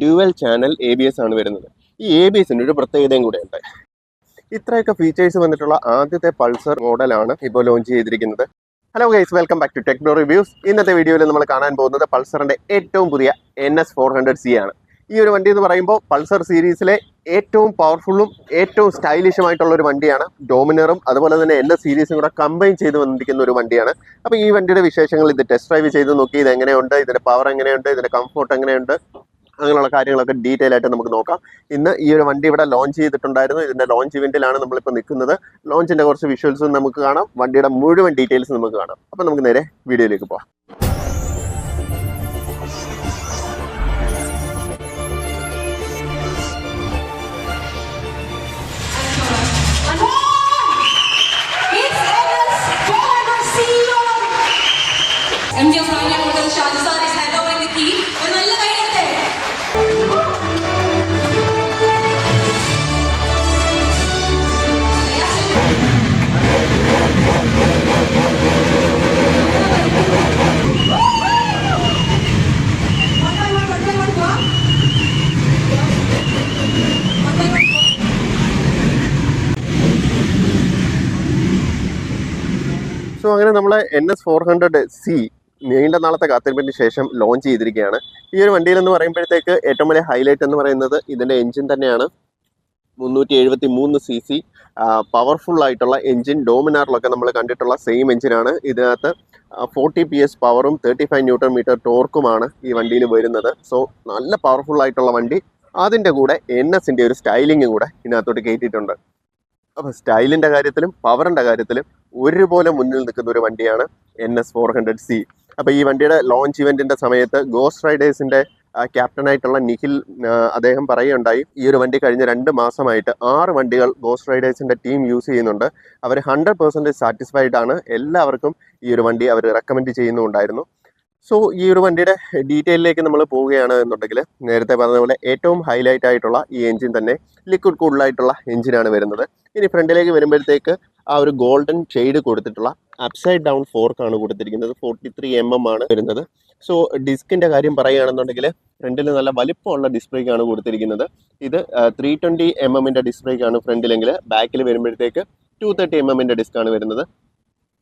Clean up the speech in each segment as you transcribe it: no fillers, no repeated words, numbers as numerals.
Dual channel ABS ആണ് വരുന്നത്. ഈ ABSന്റെ ഒരു പ്രത്യേകതയും കൂടെ ഉണ്ട്. ഇത്രയൊക്കെ ഫീച്ചേഴ്സ് വന്നിട്ടുള്ള ആദ്യത്തെ പൾസർ മോഡലാണ് ഇപ്പോൾ ലോഞ്ച് ചെയ്തിരിക്കുന്നത്. Hello guys, welcome back to Techno Reviews. ഇന്നത്തെ വീഡിയോയിൽ നമ്മൾ കാണാൻ പോകുന്നത് പൾസറിന്റെ ഏറ്റവും പുതിയ NS400C ആണ്. ഈ ഒരു വണ്ടി എന്ന് പറയുമ്പോൾ പൾസർ സീരീസിലെ ഏറ്റവും പവർഫുള്ളും ഏറ്റവും സ്റ്റൈലിഷുമായിട്ടുള്ള ഒരു വണ്ടിയാണ്. ഡോമിനറും അതുപോലെ തന്നെ NS സീരീസും കൂടെ കമ്പൈൻ ചെയ്ത് വന്നിരിക്കുന്ന ഒരു വണ്ടിയാണ്. അപ്പോൾ ഈ വണ്ടിയുടെ വിശേഷങ്ങൾ ഇത് ടെസ്റ്റ് ഡ്രൈവ് ചെയ്ത് നോക്കി, ഇത് എങ്ങനെയുണ്ട്, ഇതിന്റെ പവർ എങ്ങനെയുണ്ട്, ഇതിന്റെ കംഫോർട്ട് എങ്ങനെയുണ്ട്, അങ്ങനെയുള്ള കാര്യങ്ങളൊക്കെ ഡീറ്റെയിൽ ആയിട്ട് നമുക്ക് നോക്കാം. ഇന്ന് ഈ ഒരു വണ്ടി ഇവിടെ ലോഞ്ച് ചെയ്തിട്ടുണ്ടായിരുന്നു. ഇതിന്റെ ലോഞ്ച് ഇവന്റിലാണ് നമ്മളിപ്പോൾ നിൽക്കുന്നത്. ലോഞ്ചിന്റെ കുറച്ച് വിഷ്വൽസും നമുക്ക് കാണാം, വണ്ടിയുടെ മുഴുവൻ ഡീറ്റെയിൽസ് നമുക്ക് കാണാം. അപ്പോൾ നമുക്ക് നേരെ വീഡിയോയിലേക്ക് പോകാം. സോ അങ്ങനെ നമ്മളെ NS400C നീണ്ട നാളത്തെ കാത്തിരിപ്പിന് ശേഷം ലോഞ്ച് ചെയ്തിരിക്കുകയാണ്. ഈ ഒരു വണ്ടിയിൽ എന്ന് പറയുമ്പോഴത്തേക്ക് ഏറ്റവും വലിയ ഹൈലൈറ്റ് എന്ന് പറയുന്നത് ഇതിൻ്റെ എഞ്ചിൻ തന്നെയാണ്. 373cc പവർഫുൾ ആയിട്ടുള്ള എഞ്ചിൻ. ഡോമിനാറിലൊക്കെ നമ്മൾ കണ്ടിട്ടുള്ള സെയിം എഞ്ചിനാണ്. ഇതിനകത്ത് 40 PS പവറും 35 Nm ടോർക്കുമാണ് ഈ വണ്ടിയിൽ വരുന്നത്. സോ നല്ല പവർഫുൾ ആയിട്ടുള്ള വണ്ടി. അതിൻ്റെ കൂടെ NSന്റെ ഒരു സ്റ്റൈലിംഗ് കൂടെ ഇതിനകത്തോട്ട് കയറ്റിയിട്ടുണ്ട്. അപ്പോൾ സ്റ്റൈലിൻ്റെ കാര്യത്തിലും പവറിൻ്റെ കാര്യത്തിലും ഒരുപോലെ മുന്നിൽ നിൽക്കുന്ന ഒരു വണ്ടിയാണ് NS400C. അപ്പോൾ ഈ വണ്ടിയുടെ ലോഞ്ച് ഇവന്റിന്റെ സമയത്ത് ഗോസ്റ്റ് റൈഡേഴ്സിന്റെ ക്യാപ്റ്റനായിട്ടുള്ള നിഖിൽ അദ്ദേഹം പറയുകയുണ്ടായി, ഈ ഒരു വണ്ടി കഴിഞ്ഞ 2 മാസമായിട്ട് 6 വണ്ടികൾ ഗോസ്റ്റ് റൈഡേഴ്സിന്റെ ടീം യൂസ് ചെയ്യുന്നുണ്ട്. അവർ 100% സാറ്റിസ്ഫൈഡ് ആണ്. എല്ലാവർക്കും ഈ ഒരു വണ്ടി അവർ റെക്കമെൻഡ് ചെയ്യുന്നുണ്ടായിരുന്നു. സോ ഈ ഒരു വണ്ടിയുടെ ഡീറ്റെയിലേക്ക് നമ്മൾ പോവുകയാണ് എന്നുണ്ടെങ്കിൽ, നേരത്തെ പറഞ്ഞ പോലെ ഏറ്റവും ഹൈലൈറ്റ് ആയിട്ടുള്ള ഈ എഞ്ചിൻ തന്നെ ലിക്വിഡ് കൂൾഡായിട്ടുള്ള എഞ്ചിനാണ് വരുന്നത്. ഇനി ഫ്രണ്ടിലേക്ക് വരുമ്പോഴത്തേക്ക് ആ ഒരു ഗോൾഡൻ ഷെയ്ഡ് കൊടുത്തിട്ടുള്ള അപ്സൈഡ് ഡൗൺ ഫോർക്കാണ് കൊടുത്തിരിക്കുന്നത്. 43 mm ആണ് വരുന്നത്. സോ ഡിസ്കിന്റെ കാര്യം പറയുകയാണെന്നുണ്ടെങ്കിൽ ഫ്രണ്ടിൽ നല്ല വലിപ്പമുള്ള ഡിസ്പ്ലേക്കാണ് കൊടുത്തിരിക്കുന്നത്. ഇത് 320 mm ഡിസ്പ്ലേക്കാണ് ഫ്രണ്ടിലെങ്കിൽ, ബാക്കിൽ വരുമ്പോഴത്തേക്ക് 230 mm ഡിസ്കാണ് വരുന്നത്.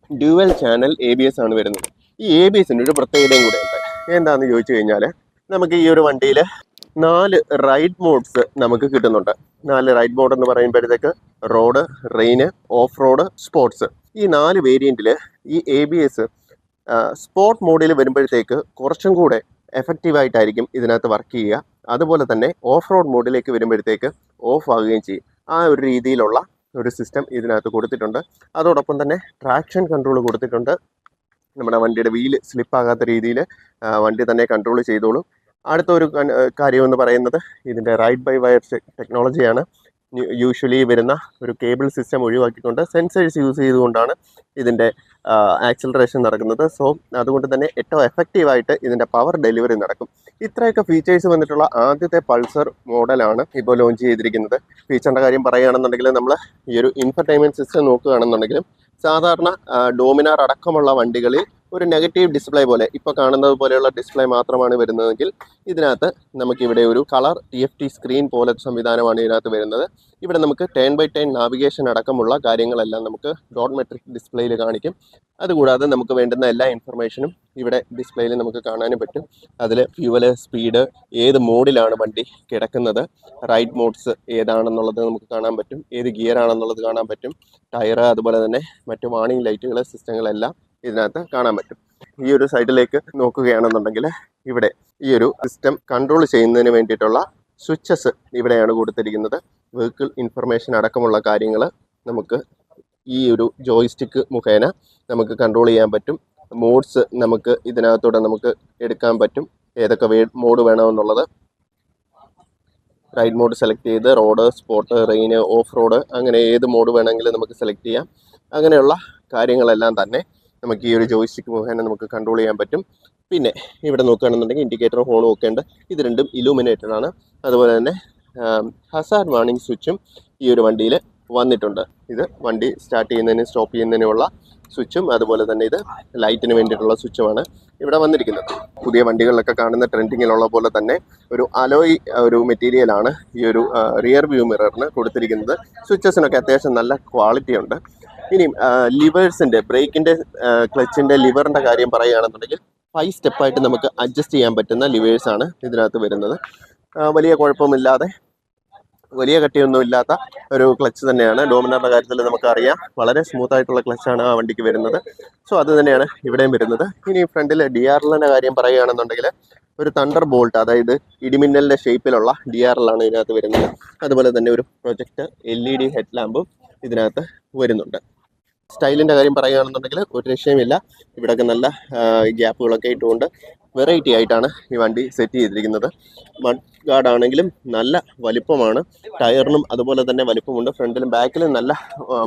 ഡ്യുവൽ ചാനൽ ABS ആണ് വരുന്നത്. ഈ ABSന്റെ ഒരു പ്രത്യേകതയും കൂടെ ഉണ്ട്. എന്താണെന്ന് ചോദിച്ചു കഴിഞ്ഞാൽ, നമുക്ക് ഈ ഒരു വണ്ടിയിൽ 4 റൈഡ് മോഡ്സ് നമുക്ക് കിട്ടുന്നുണ്ട്. 4 റൈഡ് മോഡ് എന്ന് പറയുമ്പോഴത്തേക്ക് road, rain, off road, sports. ഈ 4 വേരിയന്റിൽ ഈ ABS സ്പോർട്ട് മോഡിൽ വരുമ്പോഴത്തേക്ക് കുറച്ചും കൂടെ എഫക്റ്റീവായിട്ടായിരിക്കും ഇതിനകത്ത് വർക്ക് ചെയ്യുക. അതുപോലെ തന്നെ ഓഫ് റോഡ് മോഡിലേക്ക് വരുമ്പോഴത്തേക്ക് ഓഫ് ആകുകയും ചെയ്യും. ആ ഒരു രീതിയിലുള്ള ഒരു സിസ്റ്റം ഇതിനകത്ത് കൊടുത്തിട്ടുണ്ട്. അതോടൊപ്പം തന്നെ ട്രാക്ഷൻ കൺട്രോൾ കൊടുത്തിട്ടുണ്ട്. നമ്മുടെ വണ്ടിയുടെ വീല് സ്ലിപ്പാകാത്ത രീതിയിൽ വണ്ടി തന്നെ കൺട്രോൾ ചെയ്തോളും. അടുത്ത ഒരു കാര്യം എന്ന് പറയുന്നത് ഇതിൻ്റെ റൈഡ് ബൈ വയർ ടെക്നോളജിയാണ്. യൂഷ്വലി വരുന്ന ഒരു കേബിൾ സിസ്റ്റം ഒഴിവാക്കിക്കൊണ്ട് സെൻസേഴ്സ് യൂസ് ചെയ്തുകൊണ്ടാണ് ഇതിൻ്റെ ആക്സിലറേഷൻ നടക്കുന്നത്. സോ അതുകൊണ്ട് തന്നെ ഏറ്റവും എഫക്റ്റീവായിട്ട് ഇതിൻ്റെ പവർ ഡെലിവറി നടക്കും. ഇത്രയൊക്കെ ഫീച്ചേഴ്സ് വന്നിട്ടുള്ള ആദ്യത്തെ പൾസർ മോഡലാണ് ഇപ്പോൾ ലോഞ്ച് ചെയ്തിരിക്കുന്നത്. ഫീച്ചറിൻ്റെ കാര്യം പറയുകയാണെന്നുണ്ടെങ്കിൽ, നമ്മൾ ഈ ഒരു ഇൻഫർടൈൻമെൻറ്റ് സിസ്റ്റം നോക്കുകയാണെന്നുണ്ടെങ്കിലും സാധാരണ ഡോമിനാർ അടക്കമുള്ള വണ്ടികളിൽ ഒരു നെഗറ്റീവ് ഡിസ്പ്ലേ പോലെ ഇപ്പോൾ കാണുന്നത് പോലെയുള്ള ഡിസ്പ്ലേ മാത്രമാണ് വരുന്നതെങ്കിൽ, ഇതിനകത്ത് നമുക്കിവിടെ ഒരു കളർ TFT സ്ക്രീൻ പോലത്തെ സംവിധാനമാണ് ഇതിനകത്ത് വരുന്നത്. ഇവിടെ നമുക്ക് 10x10 നാവിഗേഷൻ അടക്കമുള്ള കാര്യങ്ങളെല്ലാം നമുക്ക് ഡോട്ട് മെട്രിക് ഡിസ്പ്ലേയിൽ കാണിക്കും. അതുകൂടാതെ നമുക്ക് വേണ്ടുന്ന എല്ലാ ഇൻഫർമേഷനും ഇവിടെ ഡിസ്പ്ലേയിൽ നമുക്ക് കാണാനും പറ്റും. അതിൽ ഫ്യൂവല്, സ്പീഡ്, ഏത് മോഡിലാണ് വണ്ടി കിടക്കുന്നത്, റൈഡ് മോഡ്സ് ഏതാണെന്നുള്ളത് നമുക്ക് കാണാൻ പറ്റും, ഏത് ഗിയർ ആണെന്നുള്ളത് കാണാൻ പറ്റും, ടയർ, അതുപോലെ തന്നെ മറ്റു വാണിംഗ് ലൈറ്റുകൾ, സിസ്റ്റങ്ങളെല്ലാം ഇതിനകത്ത് കാണാൻ പറ്റും. ഈ ഒരു സൈഡിലേക്ക് നോക്കുകയാണെന്നുണ്ടെങ്കിൽ, ഇവിടെ ഈ ഒരു സിസ്റ്റം കൺട്രോൾ ചെയ്യുന്നതിന് വേണ്ടിയിട്ടുള്ള സ്വിച്ചസ് ഇവിടെയാണ് കൊടുത്തിരിക്കുന്നത്. വെഹിക്കിൾ ഇൻഫർമേഷൻ അടക്കമുള്ള കാര്യങ്ങൾ നമുക്ക് ഈ ഒരു ജോയ്സ്റ്റിക്ക് മുഖേന നമുക്ക് കൺട്രോൾ ചെയ്യാൻ പറ്റും. മോഡ്സ് നമുക്ക് ഇതിനകത്തൂടെ നമുക്ക് എടുക്കാൻ പറ്റും, ഏതൊക്കെ മോഡ് വേണമെന്നുള്ളത്. റൈഡ് മോഡ് സെലക്ട് ചെയ്ത് road, spot, rain, off road, അങ്ങനെ ഏത് മോഡ് വേണമെങ്കിലും നമുക്ക് സെലക്ട് ചെയ്യാം. അങ്ങനെയുള്ള കാര്യങ്ങളെല്ലാം തന്നെ നമുക്ക് ഈ ഒരു ജോയ്സ്റ്റിക്ക് മുഖേന നമുക്ക് കൺട്രോൾ ചെയ്യാൻ പറ്റും. പിന്നെ ഇവിടെ നോക്കുകയാണെന്നുണ്ടെങ്കിൽ ഇൻഡിക്കേറ്ററും ഹോണും ഒക്കെ ഉണ്ട്. ഇത് രണ്ടും ഇലൂമിനേറ്റഡ് ആണ്. അതുപോലെ തന്നെ ഹസാർഡ് വാർണിംഗ് സ്വിച്ചും ഈ ഒരു വണ്ടിയിൽ വന്നിട്ടുണ്ട്. ഇത് വണ്ടി സ്റ്റാർട്ട് ചെയ്യുന്നതിനും സ്റ്റോപ്പ് ചെയ്യുന്നതിനുമുള്ള സ്വിച്ചും അതുപോലെ തന്നെ ഇത് ലൈറ്റിന് വേണ്ടിയിട്ടുള്ള സ്വിച്ചുമാണ് ഇവിടെ വന്നിരിക്കുന്നത്. പുതിയ വണ്ടികളിലൊക്കെ കാണുന്ന ട്രെൻഡിങ്ങിലുള്ള പോലെ തന്നെ ഒരു അലോയ് ഒരു മെറ്റീരിയലാണ് ഈ ഒരു റിയർ വ്യൂ മിററിന് കൊടുത്തിരിക്കുന്നത്. സ്വിച്ചസിനൊക്കെ അത്യാവശ്യം നല്ല ക്വാളിറ്റി ഉണ്ട്. ഇനിയും ലിവേഴ്സിൻ്റെ ബ്രേക്കിൻ്റെ ക്ലച്ചിൻ്റെ ലിവറിൻ്റെ കാര്യം പറയുകയാണെന്നുണ്ടെങ്കിൽ 5 സ്റ്റെപ്പായിട്ട് നമുക്ക് അഡ്ജസ്റ്റ് ചെയ്യാൻ പറ്റുന്ന ലിവേഴ്സാണ് ഇതിനകത്ത് വരുന്നത്. വലിയ കുഴപ്പമില്ലാതെ വലിയ കട്ടിയൊന്നും ഇല്ലാത്ത ഒരു ക്ലച്ച് തന്നെയാണ്. ഡോമിനാറിൻ്റെ കാര്യത്തിൽ നമുക്കറിയാം വളരെ സ്മൂത്ത് ആയിട്ടുള്ള ക്ലച്ചാണ് ആ വണ്ടിക്ക് വരുന്നത്. സോ അത് തന്നെയാണ് ഇവിടെയും വരുന്നത്. ഇനി ഫ്രണ്ടിൽ DRLൻ്റെ കാര്യം പറയുകയാണെന്നുണ്ടെങ്കിൽ ഒരു തണ്ടർ ബോൾട്ട്, അതായത് ഇടിമിന്നലിൻ്റെ ഷേപ്പിലുള്ള DRL ആണ് ഇതിനകത്ത് വരുന്നത്. അതുപോലെ തന്നെ ഒരു പ്രൊജക്ട് LED ഹെഡ് ലാമ്പും ഇതിനകത്ത് വരുന്നുണ്ട്. സ്റ്റൈലിൻ്റെ കാര്യം പറയുകയാണെന്നുണ്ടെങ്കിൽ ഒരു രക്ഷയുമില്ല. ഇവിടെയൊക്കെ നല്ല ഗ്യാപ്പുകളൊക്കെ ഇട്ടുകൊണ്ട് വെറൈറ്റി ആയിട്ടാണ് ഈ വണ്ടി സെറ്റ് ചെയ്തിരിക്കുന്നത്. മഡ് ഗാർഡ് ആണെങ്കിലും നല്ല വലിപ്പമാണ്, ടയറിനും അതുപോലെ തന്നെ വലിപ്പമുണ്ട്. ഫ്രണ്ടിലും ബാക്കിലും നല്ല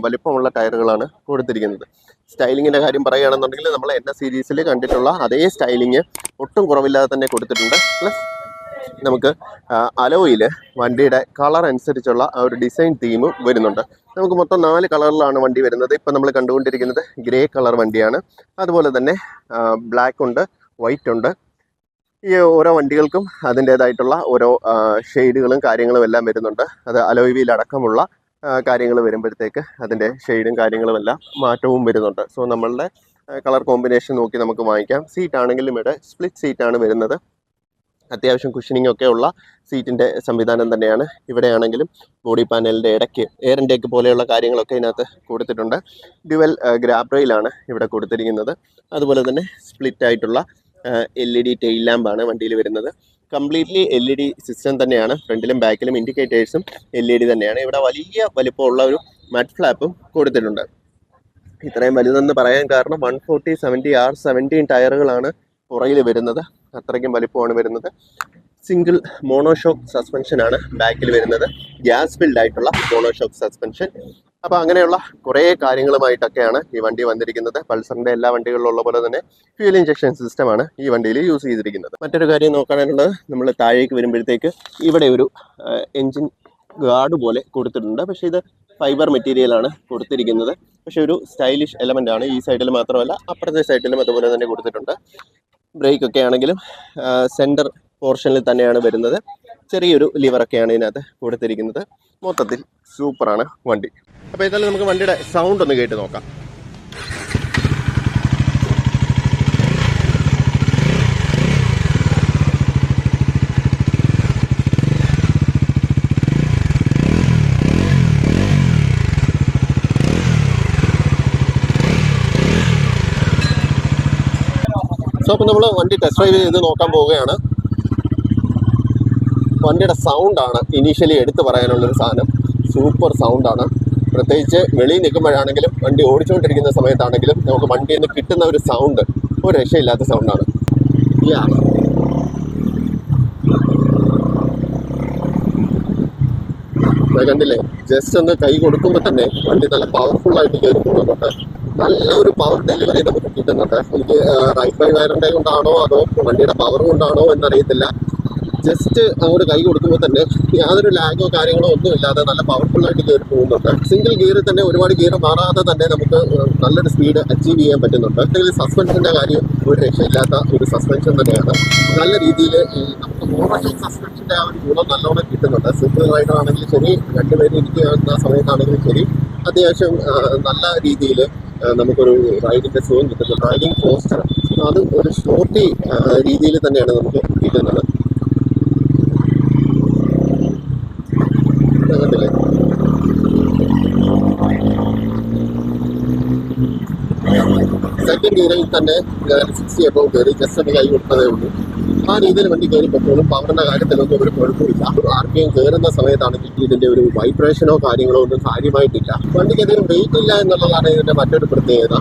വലിപ്പമുള്ള ടയറുകളാണ് കൊടുത്തിരിക്കുന്നത്. സ്റ്റൈലിങ്ങിൻ്റെ കാര്യം പറയുകയാണെന്നുണ്ടെങ്കിൽ നമ്മൾ NS സീരീസിൽ കണ്ടിട്ടുള്ള അതേ സ്റ്റൈലിങ് ഒട്ടും കുറവില്ലാതെ തന്നെ കൊടുത്തിട്ടുണ്ട്. പ്ലസ് നമുക്ക് അലോയിൽ വണ്ടിയുടെ കളർ അനുസരിച്ചുള്ള ആ ഒരു ഡിസൈൻ തീമും വരുന്നുണ്ട്. നമുക്ക് മൊത്തം 4 കളറിലാണ് വണ്ടി വരുന്നത്. ഇപ്പം നമ്മൾ കണ്ടുകൊണ്ടിരിക്കുന്നത് ഗ്രേ കളർ വണ്ടിയാണ്. അതുപോലെ തന്നെ ബ്ലാക്ക് ഉണ്ട്, വൈറ്റ് ഉണ്ട്. ഈ ഓരോ വണ്ടികൾക്കും അതിൻ്റേതായിട്ടുള്ള ഓരോ ഷെയ്ഡുകളും കാര്യങ്ങളും എല്ലാം വരുന്നുണ്ട്. അത് അലോയ് വീൽ അടക്കമുള്ള കാര്യങ്ങൾ വരുമ്പോഴത്തേക്ക് അതിൻ്റെ ഷെയ്ഡും കാര്യങ്ങളും എല്ലാം മാറ്റവും വരുന്നുണ്ട്. സോ നമ്മളുടെ കളർ കോമ്പിനേഷൻ നോക്കി നമുക്ക് വാങ്ങിക്കാം. സീറ്റ് ആണെങ്കിലും ഇവിടെ സ്പ്ലിറ്റ് സീറ്റാണ് വരുന്നത്. അത്യാവശ്യം കുഷനിങ് ഒക്കെ ഉള്ള സീറ്റിൻ്റെ സംവിധാനം തന്നെയാണ്. ഇവിടെയാണെങ്കിലും ബോഡി പാനലിൻ്റെ ഇടയ്ക്ക് എയർ ഇൻടേക്ക് പോലെയുള്ള കാര്യങ്ങളൊക്കെ ഇതിനകത്ത് കൊടുത്തിട്ടുണ്ട്. ഡ്യുവൽ ഗ്രാബ് റെയിലാണ് ഇവിടെ കൊടുത്തിരിക്കുന്നത്. അതുപോലെ തന്നെ സ്പ്ലിറ്റ് ആയിട്ടുള്ള LED ടെയിൽ ലാമ്പാണ് വണ്ടിയിൽ വരുന്നത്. കംപ്ലീറ്റ്ലി LED സിസ്റ്റം തന്നെയാണ്. ഫ്രണ്ടിലും ബാക്കിലും ഇൻഡിക്കേറ്റേഴ്സും LED തന്നെയാണ്. ഇവിടെ വലിയ വലിപ്പമുള്ള ഒരു മഡ് ഫ്ലാപ്പും കൊടുത്തിട്ടുണ്ട്. ഇത്രയും വലുതെന്ന് പറയാൻ കാരണം 140/70 R17 ടയറുകളാണ് പുറകിൽ വരുന്നത്. അത്രയ്ക്കും വലിപ്പമാണ് വരുന്നത്. സിംഗിൾ മോണോഷോക്ക് സസ്പെൻഷനാണ് ബാക്കിൽ വരുന്നത്. ഗ്യാസ് ഫിൽഡ് ആയിട്ടുള്ള മോണോഷോക്ക് സസ്പെൻഷൻ. അപ്പോൾ അങ്ങനെയുള്ള കുറേ കാര്യങ്ങളുമായിട്ടൊക്കെയാണ് ഈ വണ്ടി വന്നിരിക്കുന്നത്. പൾസറിൻ്റെ എല്ലാ വണ്ടികളിലുള്ള പോലെ തന്നെ ഫ്യൂൽ ഇഞ്ചക്ഷൻ സിസ്റ്റമാണ് ഈ വണ്ടിയിൽ യൂസ് ചെയ്തിരിക്കുന്നത്. മറ്റൊരു കാര്യം നോക്കാനുള്ളത്, നമ്മൾ താഴേക്ക് വരുമ്പോഴത്തേക്ക് ഇവിടെ ഒരു എൻജിൻ ഗാർഡ് പോലെ കൊടുത്തിട്ടുണ്ട്. പക്ഷേ ഇത് ഫൈബർ മെറ്റീരിയലാണ് കൊടുത്തിരിക്കുന്നത്. പക്ഷേ ഒരു സ്റ്റൈലിഷ് എലമെൻ്റ് ആണ്. ഈ സൈഡിൽ മാത്രമല്ല അപ്പുറത്തെ സൈഡിലും അതുപോലെ തന്നെ കൊടുത്തിട്ടുണ്ട്. ബ്രേക്ക് ഒക്കെ ആണെങ്കിലും സെൻറ്റർ പോർഷനിൽ തന്നെയാണ് വരുന്നത്. ചെറിയൊരു ലിവറൊക്കെയാണ് ഇതിനകത്ത് കൊടുത്തിരിക്കുന്നത്. മൊത്തത്തിൽ സൂപ്പറാണ് വണ്ടി. അപ്പോൾ ഇതായാലും നമുക്ക് വണ്ടിയുടെ സൗണ്ട് ഒന്ന് കേട്ട് നോക്കാം. സോ അപ്പോൾ നമ്മൾ വണ്ടി ടെസ്റ്റ് ഡ്രൈവ് ചെയ്ത് നോക്കാൻ പോവുകയാണ്. വണ്ടിയുടെ സൗണ്ടാണ് ഇനീഷ്യലി എടുത്തു പറയാനുള്ളൊരു സാധനം. സൂപ്പർ സൗണ്ടാണ്. പ്രത്യേകിച്ച് വെളിയിൽ നിൽക്കുമ്പോഴാണെങ്കിലും വണ്ടി ഓടിച്ചുകൊണ്ടിരിക്കുന്ന സമയത്താണെങ്കിലും നമുക്ക് വണ്ടിയിൽ നിന്ന് കിട്ടുന്ന ഒരു സൗണ്ട് ഒരു രക്ഷയില്ലാത്ത സൗണ്ടാണ്. കണ്ടില്ലേ, ജസ്റ്റ് ഒന്ന് കൈ കൊടുക്കുമ്പോൾ തന്നെ വണ്ടി നല്ല പവർഫുള്ളായിട്ട് കയറി പോകുന്നുണ്ട്. നല്ല ഒരു പവർ ഡെലിവറി നമുക്ക് കിട്ടുന്നുണ്ട്. എനിക്ക് റൈറ്റ് ബൈ വയറിൻ്റെ കൊണ്ടാണോ അതോ വണ്ടിയുടെ പവർ കൊണ്ടാണോ എന്നറിയത്തില്ല. ജസ്റ്റ് അങ്ങോട്ട് കൈ കൊടുക്കുമ്പോൾ തന്നെ യാതൊരു ലാഗോ കാര്യങ്ങളോ ഒന്നും ഇല്ലാതെ നല്ല പവർഫുള്ളായിട്ട് കയറി പോകുന്നുണ്ട്. സിംഗിൾ ഗിയറിൽ തന്നെ ഒരുപാട് ഗിയർ മാറാതെ തന്നെ നമുക്ക് നല്ലൊരു സ്പീഡ് അച്ചീവ് ചെയ്യാൻ പറ്റുന്നുണ്ട്. അല്ലെങ്കിൽ സസ്പെൻഷൻ്റെ കാര്യം ഒരു രക്ഷയില്ലാത്ത ഒരു സസ്പെൻഷൻ തന്നെയാണ്. നല്ല രീതിയിൽ നമുക്ക് മോണോഷോക്ക് സസ്പെൻഷൻ്റെ ആ ഒരു ഗുണം നല്ലോണം കിട്ടുന്നുണ്ട്. സിംഗിൾ റൈഡർ ആണെങ്കിലും ശരി, രണ്ടുപേരും ഇരിക്കുന്ന സമയത്താണെങ്കിലും ശരി, അത്യാവശ്യം നല്ല രീതിയിൽ നമുക്കൊരു റൈഡിൻ്റെ സുഖം കിട്ടുന്നു. റൈഡിങ് പോസ്റ്റർ അത് ഒരു ഷോർട്ടി രീതിയിൽ തന്നെയാണ് നമുക്ക് കിട്ടുന്നത്. സെക്കൻഡ് ഗിയറിൽ തന്നെ 60 എബോവ് കയറി ജസ്റ്റ് ഒന്ന് കൈ കൊടുത്തതേ ഉള്ളൂ. ആ രീതിയിൽ വണ്ടി കയറി പൊക്കോളും. പവറിൻ്റെ കാര്യത്തിലൊന്നും ഒരു കുഴപ്പമില്ല. RPM കയറുന്ന സമയത്താണെങ്കിൽ ഇതിൻ്റെ ഒരു വൈബ്രേഷനോ കാര്യങ്ങളോ ഒന്നും കാര്യമായിട്ടില്ല. വണ്ടിക്ക് അധികം വെയിറ്റ് ഇല്ല എന്നുള്ളതാണ് ഇതിൻ്റെ മറ്റൊരു പ്രത്യേകത.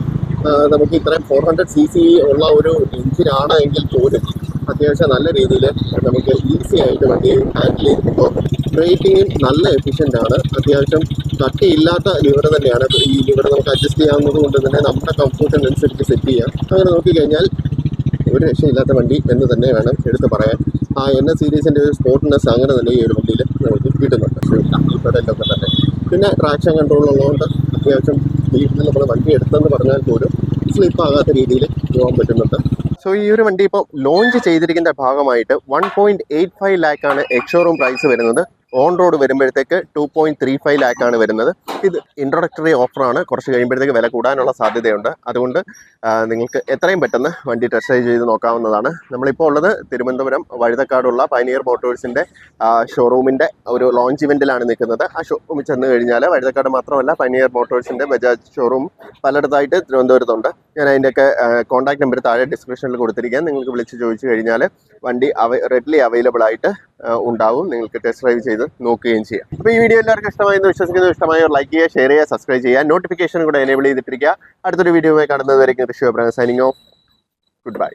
നമുക്ക് ഇത്രയും 400cc ഉള്ള ഒരു എഞ്ചിനാണ് എങ്കിൽ പോലും അത്യാവശ്യം നല്ല രീതിയിൽ നമുക്ക് ഈസി ആയിട്ട് വണ്ടി ഹാൻഡിൽ ചെയ്തിപ്പോൾ ബ്രേക്കിങ്ങും നല്ല എഫിഷ്യൻ്റ് ആണ്. അത്യാവശ്യം കട്ടിയില്ലാത്ത ലിവർ തന്നെയാണ്. ഈ ലിവർ നമുക്ക് അഡ്ജസ്റ്റ് ചെയ്യാവുന്നത് കൊണ്ട് തന്നെ നമ്മുടെ കംഫർട്ടിനനുസരിച്ച് സെറ്റ് ചെയ്യാം. അങ്ങനെ നോക്കിക്കഴിഞ്ഞാൽ ഒരു രക്ഷയില്ലാത്ത വണ്ടി എന്ന് തന്നെ വേണം എടുത്ത് പറയാൻ. ആ NS സീരീസിൻ്റെ ഒരു സ്പോർട്ട്നെസ് അങ്ങനെ തന്നെ ഈ ഒരു വണ്ടിയിൽ നമുക്ക് കിട്ടുന്നുണ്ട്. ഇപ്പോഴെല്ലാം തന്നെ പിന്നെ ട്രാക്ഷൻ കൺട്രോൾ ഉള്ളതുകൊണ്ട് അത്യാവശ്യം സ്ലീപ്പിൽ നമ്മൾ വണ്ടി എടുത്തെന്ന് പറഞ്ഞാൽ പോലും സ്ലിപ്പ് ആകാത്ത രീതിയിൽ പോകാൻ പറ്റുന്നുണ്ട്. സോ ഈ ഒരു വണ്ടി ഇപ്പോൾ ലോഞ്ച് ചെയ്തിരിക്കുന്ന ഭാഗമായിട്ട് 1.85 ലാക്കാണ് എക്സ്-ഷോറൂം പ്രൈസ് വരുന്നത്. ഓൺ റോഡ് വരുമ്പോഴത്തേക്ക് 2.35 ലാക്കാണ് വരുന്നത്. ഇത് ഇൻട്രൊഡക്ടറി ഓഫറാണ്. കുറച്ച് കഴിയുമ്പോഴത്തേക്ക് വില കൂടാനുള്ള സാധ്യതയുണ്ട്. അതുകൊണ്ട് നിങ്ങൾക്ക് എത്രയും പെട്ടെന്ന് വണ്ടി ടെസ്റ്റ് ഡ്രൈവ് ചെയ്ത് നോക്കാവുന്നതാണ്. നമ്മളിപ്പോൾ ഉള്ളത് തിരുവനന്തപുരം വഴുതക്കാടുള്ള പയനിയർ മോട്ടോഴ്സിൻ്റെ ഷോറൂമിൻ്റെ ഒരു ലോഞ്ച് ഇവൻറ്റിലാണ് നിൽക്കുന്നത്. ആ ഷോറൂമിൽ ചെന്ന് കഴിഞ്ഞാൽ വഴുതക്കാട് മാത്രമല്ല പയനിയർ മോട്ടോഴ്സിൻ്റെ ബജാജ് ഷോറൂം പലയിടത്തായിട്ട് തിരുവനന്തപുരത്തുണ്ട്. ഞാൻ അതിൻ്റെയൊക്കെ കോൺടാക്ട് നമ്പർ താഴെ ഡിസ്ക്രിപ്ഷനിൽ കൊടുത്തിരിക്കാം. നിങ്ങൾക്ക് വിളിച്ച് ചോദിച്ചു കഴിഞ്ഞാൽ വണ്ടി റെഡ്ലി അവൈലബിൾ ആയിട്ട് ഉണ്ടാവും. നിങ്ങൾക്ക് ടെസ്റ്റ് ഡ്രൈവ് ചെയ്ത് നോക്കുകയും ചെയ്യാം. അപ്പോൾ ഈ വീഡിയോ എല്ലാവർക്കും ഇഷ്ടമായെന്ന് വിശ്വസിക്കുന്നു. ഇഷ്ടമായവർ ലൈക്ക് ചെയ്യുക, ഷെയർ ചെയ്യുക, സബ്സ്ക്രൈബ് ചെയ്യുക, നോട്ടിഫിക്കേഷൻ കൂടെ എനേബിൾ ചെയ്തിട്ടിരിക്കുക. അടുത്തൊരു വീഡിയോയുമായി കാണുന്നതുവരെയും Rishi Abraham signing off. Good by.